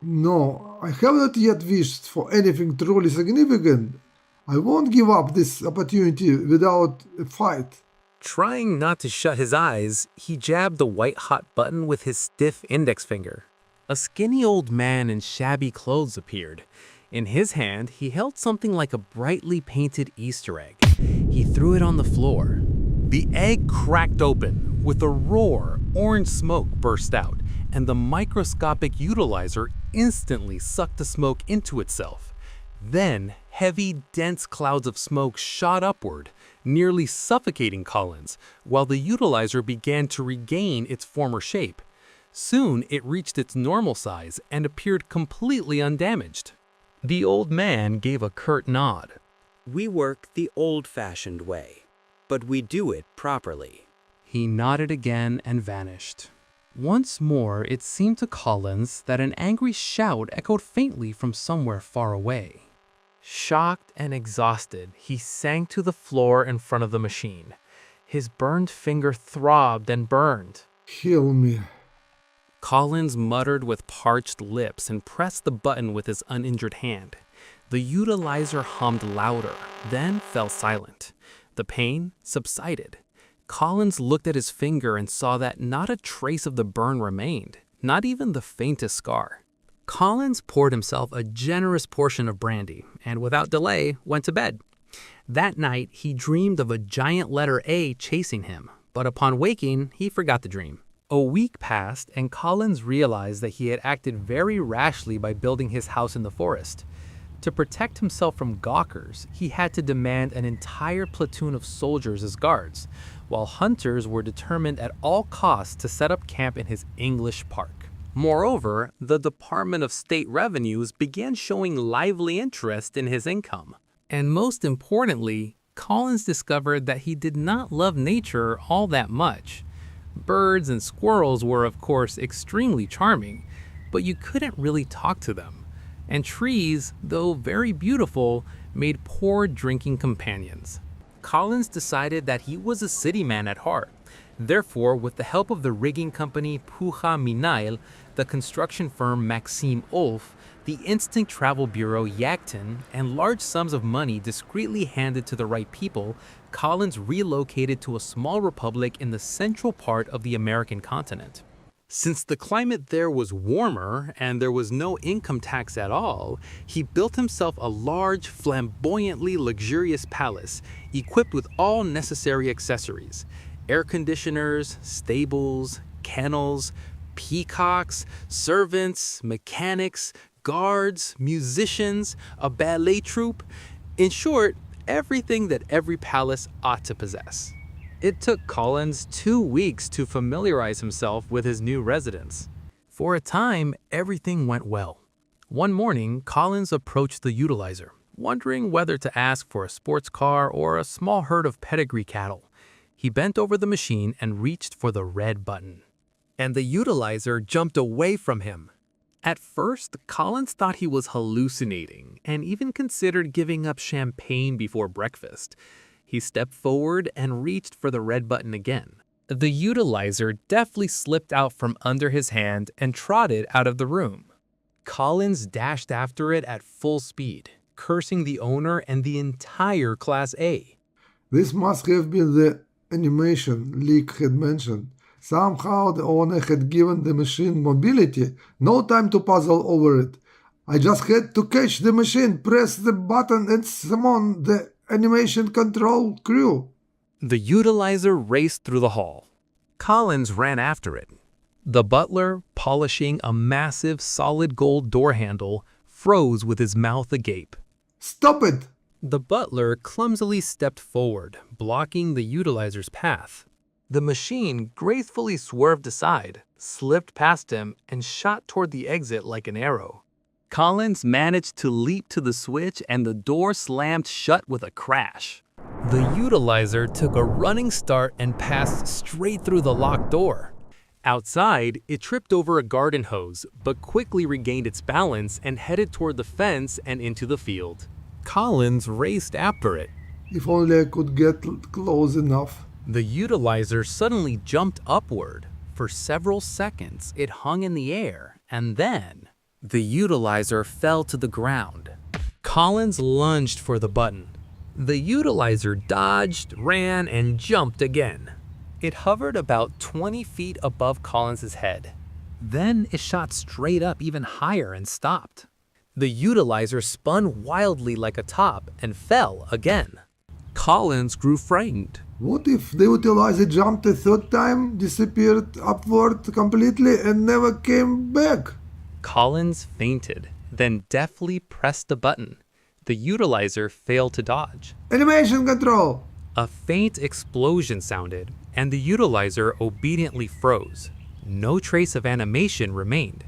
No, I have not yet wished for anything truly significant. I won't give up this opportunity without a fight. Trying not to shut his eyes, he jabbed the white-hot button with his stiff index finger. A skinny old man in shabby clothes appeared. In his hand, he held something like a brightly painted Easter egg. He threw it on the floor. The egg cracked open. With a roar, orange smoke burst out, and the microscopic utilizer instantly sucked the smoke into itself. Then, heavy, dense clouds of smoke shot upward, nearly suffocating Collins, while the utilizer began to regain its former shape. Soon, it reached its normal size and appeared completely undamaged. The old man gave a curt nod. We work the old-fashioned way, but we do it properly. He nodded again and vanished. Once more, it seemed to Collins that an angry shout echoed faintly from somewhere far away. Shocked and exhausted, he sank to the floor in front of the machine. His burned finger throbbed and burned. Heal me. Collins muttered with parched lips and pressed the button with his uninjured hand. The utilizer hummed louder, then fell silent. The pain subsided. Collins looked at his finger and saw that not a trace of the burn remained, not even the faintest scar. Collins poured himself a generous portion of brandy and without delay went to bed. That night, he dreamed of a giant letter A chasing him, but upon waking, he forgot the dream. A week passed and Collins realized that he had acted very rashly by building his house in the forest. To protect himself from gawkers, he had to demand an entire platoon of soldiers as guards, while hunters were determined at all costs to set up camp in his English park. Moreover, the Department of State Revenues began showing lively interest in his income. And most importantly, Collins discovered that he did not love nature all that much. Birds and squirrels were, of course, extremely charming, but you couldn't really talk to them. And trees, though very beautiful, made poor drinking companions. Collins decided that he was a city man at heart. Therefore, with the help of the rigging company Poukh and Minail, the construction firm Maxime Ulf, the instant travel bureau Yakton, and large sums of money discreetly handed to the right people, Collins relocated to a small republic in the central part of the American continent. Since the climate there was warmer and there was no income tax at all, he built himself a large, flamboyantly luxurious palace equipped with all necessary accessories: air conditioners, stables, kennels, peacocks, servants, mechanics, guards, musicians, a ballet troupe. In short, everything that every palace ought to possess. It took Collins 2 weeks to familiarize himself with his new residence. For a time, everything went well. One morning, Collins approached the utilizer, wondering whether to ask for a sports car or a small herd of pedigree cattle. He bent over the machine and reached for the red button. And the utilizer jumped away from him. At first, Collins thought he was hallucinating and even considered giving up champagne before breakfast. He stepped forward and reached for the red button again. The utilizer deftly slipped out from under his hand and trotted out of the room. Collins dashed after it at full speed, cursing the owner and the entire Class A. This must have been the animation Leak had mentioned. Somehow the owner had given the machine mobility, no time to puzzle over it. I just had to catch the machine, press the button and summon the animation control crew. The utilizer raced through the hall. Collins ran after it. The butler, polishing a massive solid gold door handle, froze with his mouth agape. Stop it! The butler clumsily stepped forward, blocking the utilizer's path. The machine gracefully swerved aside, slipped past him, and shot toward the exit like an arrow. Collins managed to leap to the switch and the door slammed shut with a crash. The utilizer took a running start and passed straight through the locked door. Outside, it tripped over a garden hose, but quickly regained its balance and headed toward the fence and into the field. Collins raced after it. If only I could get close enough. The utilizer suddenly jumped upward. For several seconds, it hung in the air, and then The utilizer fell to the ground. Collins lunged for the button. The utilizer dodged, ran, and jumped again. It hovered about 20 feet above Collins's head. Then it shot straight up even higher and stopped. The utilizer spun wildly like a top and fell again. Collins grew frightened. What if the utilizer jumped a third time, disappeared upward completely, and never came back? Collins fainted, then deftly pressed the button. The utilizer failed to dodge. Animation control! A faint explosion sounded, and the utilizer obediently froze. No trace of animation remained.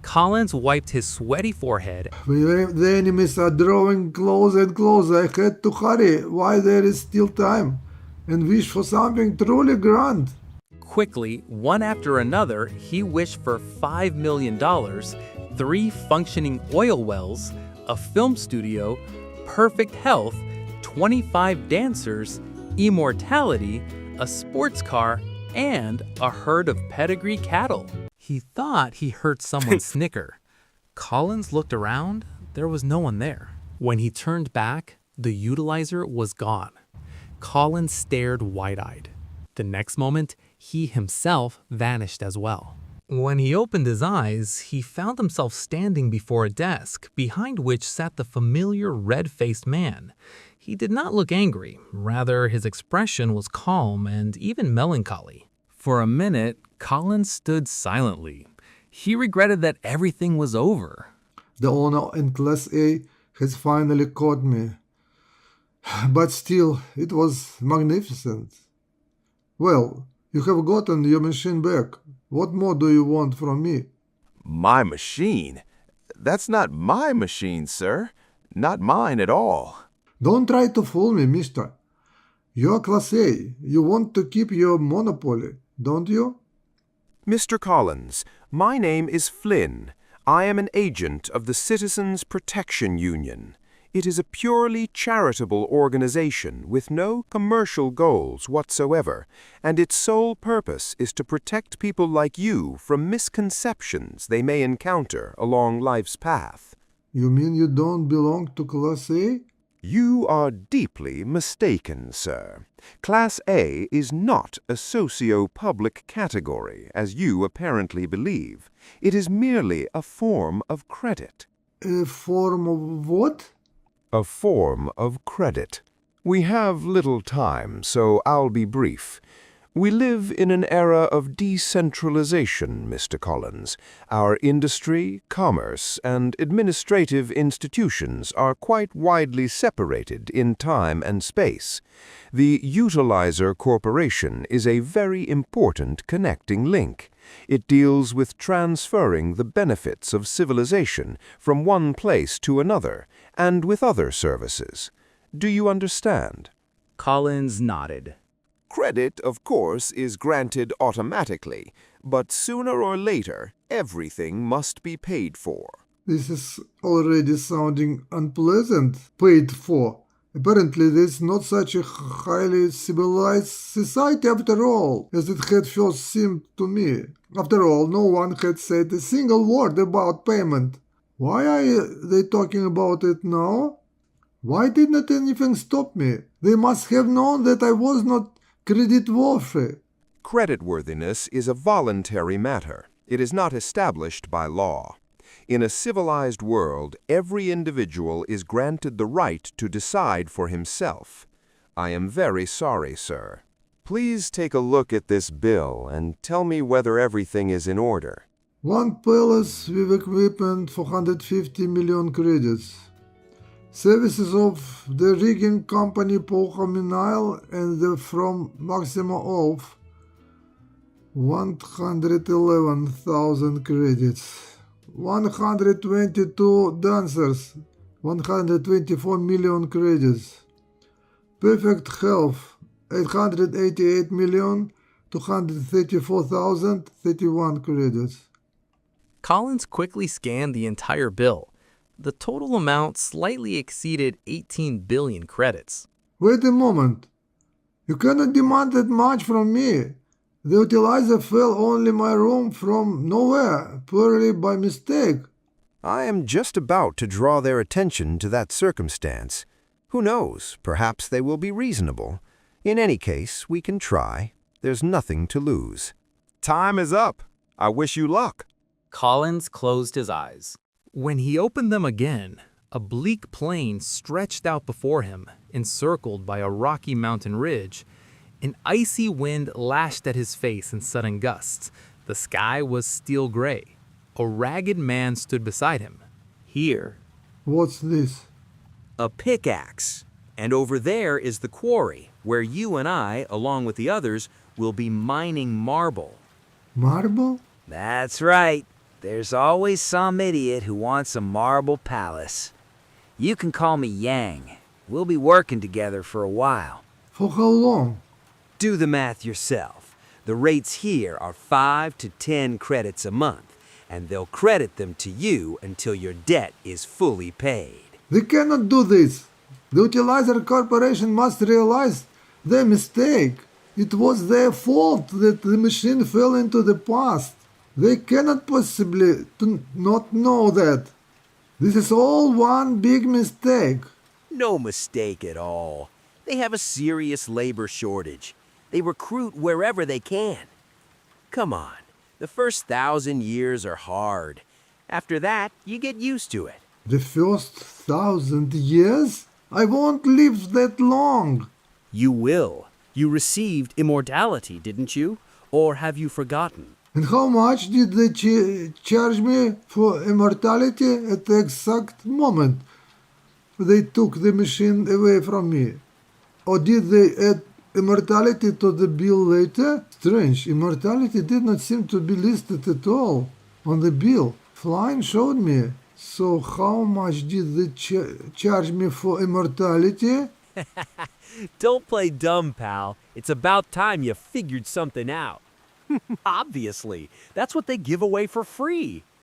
Collins wiped his sweaty forehead. The enemies are drawing closer and closer. I had to hurry while there is still time and wish for something truly grand. Quickly, one after another, he wished for $5 million, 3 functioning oil wells, a film studio, perfect health, 25 dancers, immortality, a sports car, and a herd of pedigree cattle. He thought he heard someone snicker. Collins looked around. There was no one there. When he turned back, the utilizer was gone. Collins stared wide-eyed. The next moment, he himself vanished as well. When he opened his eyes, he found himself standing before a desk, behind which sat the familiar red-faced man. He did not look angry. Rather, his expression was calm and even melancholy. For a minute, Collins stood silently. He regretted that everything was over. The owner in Class A has finally caught me. But still, it was magnificent. Well, you have gotten your machine back. What more do you want from me? My machine? That's not my machine, sir. Not mine at all. Don't try to fool me, mister. You're Class A. You want to keep your monopoly, don't you? Mr. Collins, my name is Flynn. I am an agent of the Citizens Protection Union. It is a purely charitable organization with no commercial goals whatsoever, and its sole purpose is to protect people like you from misconceptions they may encounter along life's path. You mean you don't belong to Class A? You are deeply mistaken, sir. Class A is not a socio-public category, as you apparently believe. It is merely a form of credit. A form of what? A form of credit. We have little time, so I'll be brief. We live in an era of decentralization, Mr. Collins. Our industry, commerce, and administrative institutions are quite widely separated in time and space. The Utilizer Corporation is a very important connecting link. It deals with transferring the benefits of civilization from one place to another, and with other services. Do you understand? Collins nodded. Credit, of course, is granted automatically, but sooner or later, everything must be paid for. This is already sounding unpleasant. Paid for. Apparently, there's not such a highly civilized society after all, as it had first seemed to me. After all, no one had said a single word about payment. Why are they talking about it now? Why didn't anything stop me? They must have known that I was not creditworthy. Creditworthiness is a voluntary matter. It is not established by law. In a civilized world, every individual is granted the right to decide for himself. I am very sorry, sir. Please take a look at this bill and tell me whether everything is in order. One palace with equipment for 150 million credits. Services of the rigging company Poukh and Minail and the from Maxima of 111,000 credits. 122 dancers, 124 million credits. Perfect health, 888,234,031 credits. Collins quickly scanned the entire bill. The total amount slightly exceeded 18 billion credits. Wait a moment. You cannot demand that much from me. The utilizer fell only my room from nowhere, purely by mistake. I am just about to draw their attention to that circumstance. Who knows, perhaps they will be reasonable. In any case, we can try. There's nothing to lose. Time is up. I wish you luck. Collins closed his eyes. When he opened them again, a bleak plain stretched out before him, encircled by a rocky mountain ridge. An icy wind lashed at his face in sudden gusts. The sky was steel gray. A ragged man stood beside him. Here, What's this? a pickaxe. And over there is the quarry, where you and I, along with the others, will be mining marble. Marble? That's right. There's always some idiot who wants a marble palace. You can call me Yang. We'll be working together for a while. For how long? Do the math yourself. The rates here are 5 to 10 credits a month, and they'll credit them to you until your debt is fully paid. They cannot do this. The Utilizer Corporation must realize their mistake. It was their fault that the machine fell into the past. They cannot possibly not know that. This is all one big mistake. No mistake at all. They have a serious labor shortage. They recruit wherever they can. Come on, the first 1,000 years are hard. After that, you get used to it. The first 1,000 years? I won't live that long. You will. You received immortality, didn't you? Or have you forgotten? And how much did they charge me for immortality at the exact moment they took the machine away from me? Or did they add immortality to the bill later? Strange, immortality did not seem to be listed at all on the bill. Flying showed me. So how much did they charge me for immortality? Don't play dumb, pal. It's about time you figured something out. Obviously, that's what they give away for free.